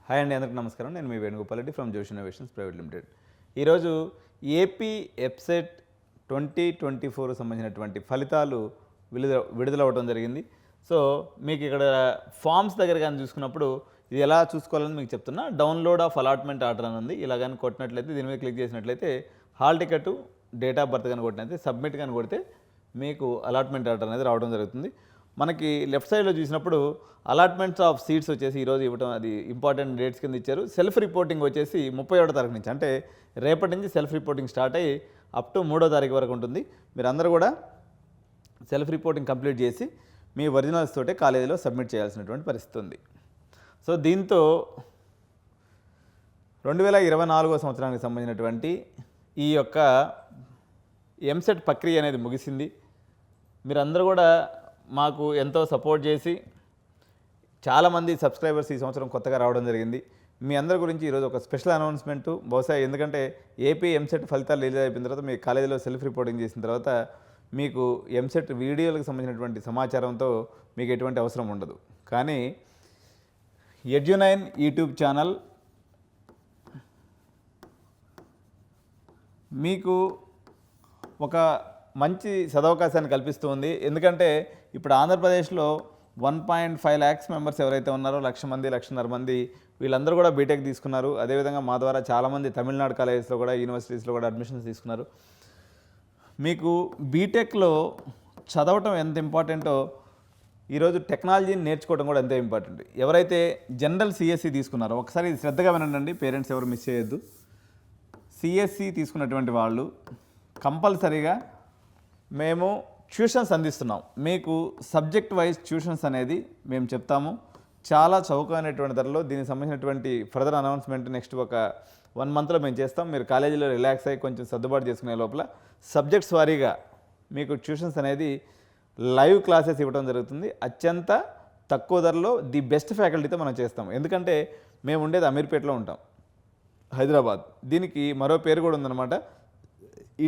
Hi అండి, అందరికీ నమస్కారం. నేను మీ వేణుగోపాల్ రెడ్డి ఫ్రమ్ జోష్ ఇన్నోవేషన్స్ ప్రైవేట్ లిమిటెడ్. ఈరోజు ఏపీ ఎబ్సెట్ 2024 సంబంధించినటువంటి ఫలితాలు విడుదలవ్వడం జరిగింది. సో మీకు ఇక్కడ ఫామ్స్ దగ్గర కానీ చూసుకున్నప్పుడు ఇది ఎలా చూసుకోవాలని మీకు చెప్తున్నా. డౌన్లోడ్ ఆఫ్ అలాట్మెంట్ ఆర్డర్ అని ఉంది. ఇలా కానీ కొట్టినట్లయితే, దీని మీద క్లిక్ చేసినట్లయితే hall ticket, date of birth కానీ కొట్టినట్లయితే, సబ్మిట్ కానీ కొడితే మీకు అలాట్మెంట్ ఆర్డర్ అనేది రావడం జరుగుతుంది. మనకి లెఫ్ట్ సైడ్లో చూసినప్పుడు అలాట్మెంట్స్ ఆఫ్ సీట్స్ వచ్చేసి ఈరోజు ఇవ్వడం, అది ఇంపార్టెంట్ డేట్స్ కింద ఇచ్చారు. సెల్ఫ్ రిపోర్టింగ్ వచ్చేసి 31వ తారీఖు నుంచి, అంటే రేపటి నుంచి సెల్ఫ్ రిపోర్టింగ్ స్టార్ట్ అయ్యి అప్ టు 3వ తారీఖు వరకు ఉంటుంది. మీరందరూ కూడా సెల్ఫ్ రిపోర్టింగ్ కంప్లీట్ చేసి మీ ఒరిజినల్స్ తోటే కాలేజీలో సబ్మిట్ చేయాల్సినటువంటి పరిస్థితి ఉంది. సో దీంతో 2024 సంవత్సరానికి సంబంధించినటువంటి ఈ యొక్క ఎంసెట్ ప్రక్రియ అనేది ముగిసింది. మీరందరూ కూడా మాకు ఎంతో సపోర్ట్ చేసి చాలామంది సబ్స్క్రైబర్స్ ఈ సంవత్సరం కొత్తగా రావడం జరిగింది. మీ అందరి గురించి ఈరోజు ఒక స్పెషల్ అనౌన్స్మెంటు, బహుశా ఎందుకంటే ఏపీ ఎంసెట్ ఫలితాలు రిలీజ్ అయిపోయిన తర్వాత మీ కాలేజీలో సెల్ఫ్ రిపోర్టింగ్ చేసిన తర్వాత మీకు ఎంసెట్ వీడియోలకు సంబంధించినటువంటి సమాచారంతో మీకు ఎటువంటి అవసరం ఉండదు. కానీ ఎడ్యు9 యూట్యూబ్ ఛానల్ మీకు ఒక మంచి సదవకాశాన్ని కల్పిస్తూ ఉంది. ఎందుకంటే ఇప్పుడు ఆంధ్రప్రదేశ్లో 1.5 lakhs మెంబర్స్ ఎవరైతే ఉన్నారో, 1,00,000 మంది, 1,50,000 మంది, వీళ్ళందరూ కూడా బీటెక్ తీసుకున్నారు. అదేవిధంగా మా ద్వారా చాలామంది తమిళనాడు కాలేజెస్లో కూడా, యూనివర్సిటీస్లో కూడా అడ్మిషన్స్ తీసుకున్నారు. మీకు బీటెక్లో చదవటం ఎంత ఇంపార్టెంటో ఈరోజు టెక్నాలజీని నేర్చుకోవడం కూడా అంతే ఇంపార్టెంట్. ఎవరైతే జనరల్ సిఎస్సి తీసుకున్నారో ఒకసారి ఇది శ్రద్ధగా వినండి, పేరెంట్స్ ఎవరు మిస్ చేయొద్దు. సిఎస్సి తీసుకున్నటువంటి వాళ్ళు కంపల్సరీగా మేము ట్యూషన్స్ అందిస్తున్నాం. మీకు సబ్జెక్ట్ వైజ్ ట్యూషన్స్ అనేది మేము చెప్తాము. చాలా చౌకైనటువంటి ధరలో. దీనికి సంబంధించినటువంటి ఫర్దర్ అనౌన్స్మెంట్ నెక్స్ట్ ఒక 1 monthలో మేము చేస్తాం. మీరు కాలేజీలో రిలాక్స్ అయ్యి కొంచెం సర్దుబాటు చేసుకునే లోపల సబ్జెక్ట్స్ వారీగా మీకు ట్యూషన్స్ అనేది లైవ్ క్లాసెస్ ఇవ్వడం జరుగుతుంది. అత్యంత తక్కువ ధరలో ది బెస్ట్ ఫ్యాకల్టీతో మనం చేస్తాం. ఎందుకంటే మేము ఉండేది అమీర్పేటలో ఉంటాం, హైదరాబాద్. దీనికి మరో పేరు కూడా ఉందన్నమాట,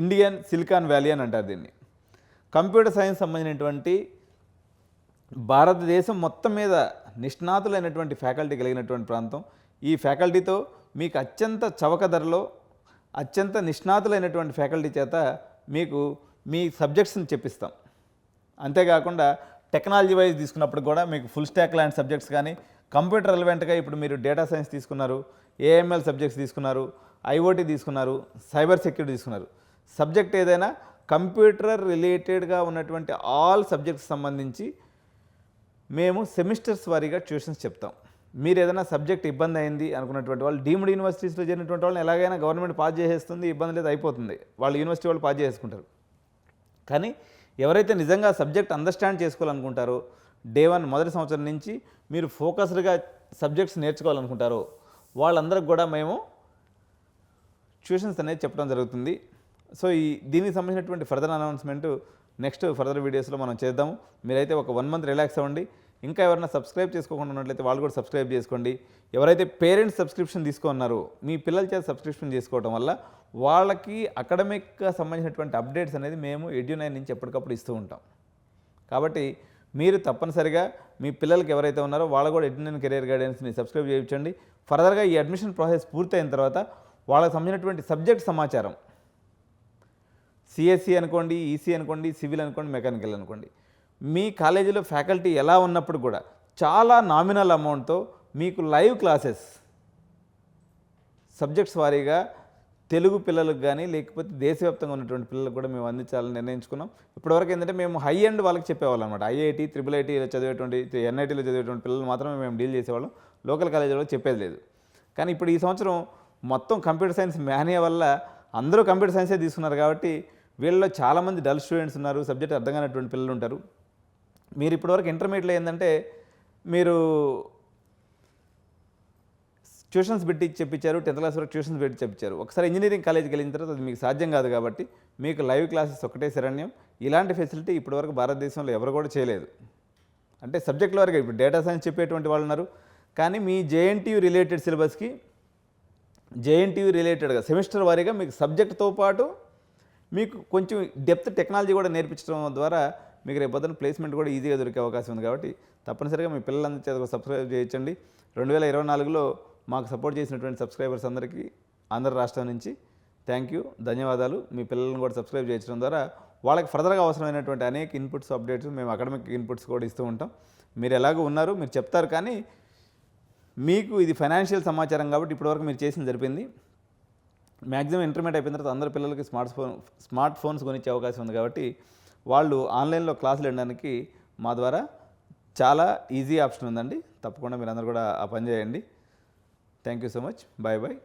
ఇండియన్ సిలికాన్ వ్యాలీ అని అంటారు దీన్ని. కంప్యూటర్ సైన్స్ సంబంధించినటువంటి భారతదేశం మొత్తం మీద నిష్ణాతులైనటువంటి ఫ్యాకల్టీ కలిగినటువంటి ప్రాంతం. ఈ ఫ్యాకల్టీతో మీకు అత్యంత చవక ధరలో అత్యంత నిష్ణాతులైనటువంటి ఫ్యాకల్టీ చేత మీకు మీ సబ్జెక్ట్స్ని చెప్పిస్తాం. అంతేకాకుండా టెక్నాలజీ వైజ్ తీసుకున్నప్పుడు కూడా మీకు ఫుల్ స్టాక్ లాంటి సబ్జెక్ట్స్ కానీ, కంప్యూటర్ రిలవెంట్గా ఇప్పుడు మీరు డేటా సైన్స్ తీసుకున్నారు, ఏఎంఎల్ సబ్జెక్ట్స్ తీసుకున్నారు, ఐఓటీ తీసుకున్నారు, సైబర్ సెక్యూరిటీ తీసుకున్నారు, సబ్జెక్ట్ ఏదైనా కంప్యూటర్ రిలేటెడ్గా ఉన్నటువంటి ఆల్ సబ్జెక్ట్స్ సంబంధించి మేము సెమిస్టర్స్ వారీగా ట్యూషన్స్ చెప్తాం. మీరు ఏదైనా సబ్జెక్ట్ ఇబ్బంది అయింది అనుకున్నటువంటి వాళ్ళు, డీమ్డ్ యూనివర్సిటీస్లో చేరినటువంటి వాళ్ళని ఎలాగైనా గవర్నమెంట్ పాస్ చేసేస్తుంది, ఇబ్బంది లేదు, అయిపోతుంది, వాళ్ళు యూనివర్సిటీ వాళ్ళు పాస్ చేసుకుంటారు. కానీ ఎవరైతే నిజంగా సబ్జెక్ట్ అండర్స్టాండ్ చేసుకోవాలనుకుంటారో, డే 1 మొదటి సంవత్సరం నుంచి మీరు ఫోకస్డ్గా సబ్జెక్ట్స్ నేర్చుకోవాలనుకుంటారో వాళ్ళందరికి కూడా మేము ట్యూషన్స్ అనేది చెప్పడం జరుగుతుంది. సో దీనికి సంబంధించినటువంటి ఫర్దర్ అనౌన్స్మెంట్ నెక్స్ట్ ఫర్దర్ వీడియోస్లో మనం చేద్దాము. మీరైతే ఒక 1 month రిలాక్స్ అవ్వండి. ఇంకా ఎవరైనా సబ్స్క్రైబ్ చేసుకోకుండా ఉన్నట్లయితే వాళ్ళు కూడా సబ్స్క్రైబ్ చేసుకోండి. ఎవరైతే పేరెంట్స్ సబ్స్క్రిప్షన్ తీసుకున్నారో, మీ పిల్లల చేత సబ్స్క్రిప్షన్ చేసుకోవడం వల్ల వాళ్ళకి అకాడమిక్గా సంబంధించినటువంటి అప్డేట్స్ అనేది మేము ఎడ్యు9 నుంచి ఎప్పటికప్పుడు ఇస్తూ ఉంటాం. కాబట్టి మీరు తప్పనిసరిగా మీ పిల్లలకి ఎవరైతే ఉన్నారో వాళ్ళు కూడా ఎడ్యు9 కెరియర్ గైడెన్స్ని సబ్స్క్రైబ్ చేయించండి. ఫర్దర్గా ఈ అడ్మిషన్ ప్రాసెస్ పూర్తయిన తర్వాత వాళ్ళకి సంబంధించినటువంటి సబ్జెక్ట్ సమాచారం, సిఎస్సి అనుకోండి, ఈసీ అనుకోండి, సివిల్ అనుకోండి, మెకానికల్ అనుకోండి, మీ కాలేజీలో ఫ్యాకల్టీ ఎలా ఉన్నప్పుడు కూడా చాలా నామినల్ అమౌంట్తో మీకు లైవ్ క్లాసెస్ సబ్జెక్ట్స్ వారీగా తెలుగు పిల్లలకు కానీ, లేకపోతే దేశవ్యాప్తంగా ఉన్నటువంటి పిల్లలకు కూడా మేము అందించాలని నిర్ణయించుకున్నాం. ఇప్పటివరకు ఏంటంటే మేము హై ఎండ్ వాళ్ళకి చెప్పేవాళ్ళం అనమాట. ఐఐటి, IIIT చదివేటువంటి, ఎన్ఐటీలో చదివేటువంటి పిల్లలు మాత్రమే మేము డీల్ చేసేవాళ్ళం. లోకల్ కాలేజీలో చెప్పేది లేదు. కానీ ఇప్పుడు ఈ సంవత్సరం మొత్తం కంప్యూటర్ సైన్స్ మేనియా వల్ల అందరూ కంప్యూటర్ సైన్సే తీసుకున్నారు. కాబట్టి వీళ్ళలో చాలామంది డల్ స్టూడెంట్స్ ఉన్నారు, సబ్జెక్ట్ అర్థం కానటువంటి పిల్లలు ఉంటారు. మీరు ఇప్పటివరకు ఇంటర్మీడియట్లో ఏంటంటే మీరు ట్యూషన్స్ పెట్టి చెప్పించారు, 10th క్లాస్ వరకు ట్యూషన్స్ పెట్టి చెప్పించారు. ఒకసారి ఇంజనీరింగ్ కాలేజీకి వెళ్ళిన తర్వాత అది మీకు సాధ్యం కాదు. కాబట్టి మీకు లైవ్ క్లాసెస్ ఒకటే శరణ్యం. ఇలాంటి ఫెసిలిటీ ఇప్పటివరకు భారతదేశంలో ఎవరు కూడా చేయలేదు. అంటే సబ్జెక్టుల వరకు ఇప్పుడు డేటా సైన్స్ చెప్పేటువంటి వాళ్ళు ఉన్నారు. కానీ మీ జేఎన్టీయూ రిలేటెడ్ సిలబస్కి జేఎన్టీయూ రిలేటెడ్గా సెమిస్టర్ వారీగా మీకు సబ్జెక్ట్తో పాటు మీకు కొంచెం డెప్త్ టెక్నాలజీ కూడా నేర్పించడం ద్వారా మీకు రేపు పొద్దున ప్లేస్మెంట్ కూడా ఈజీగా దొరికే అవకాశం ఉంది. కాబట్టి తప్పనిసరిగా మీ పిల్లలందరి చేత సబ్స్క్రైబ్ చేయించండి. 2024లో మాకు సపోర్ట్ చేసినటువంటి సబ్స్క్రైబర్స్ అందరికీ ఆంధ్ర రాష్ట్రం నుంచి థ్యాంక్ యూ, ధన్యవాదాలు. మీ పిల్లలను కూడా సబ్స్క్రైబ్ చేయించడం ద్వారా వాళ్ళకి ఫర్దర్గా అవసరమైనటువంటి అనేక ఇన్పుట్స్, అప్డేట్స్ మేము అకాడమిక్ ఇన్పుట్స్ కూడా ఇస్తూ ఉంటాం. మీరు ఎలాగో ఉన్నారు, మీరు చెప్తారు, కానీ మీకు ఇది ఫైనాన్షియల్ సమాచారం కాబట్టి ఇప్పటివరకు మీరు చేసింది జరిపింది. మ్యాక్సిమం ఇంటర్మీడియట్ అయిపోయిన తర్వాత అందరు పిల్లలకి స్మార్ట్ ఫోన్స్ కొనిచ్చే అవకాశం ఉంది కాబట్టి వాళ్ళు ఆన్లైన్లో క్లాసులు వినడానికి మా ద్వారా చాలా ఈజీ ఆప్షన్ ఉందండి. తప్పకుండా మీరు అందరూ కూడా ఆ పని చేయండి. Thank you so much. Bye bye.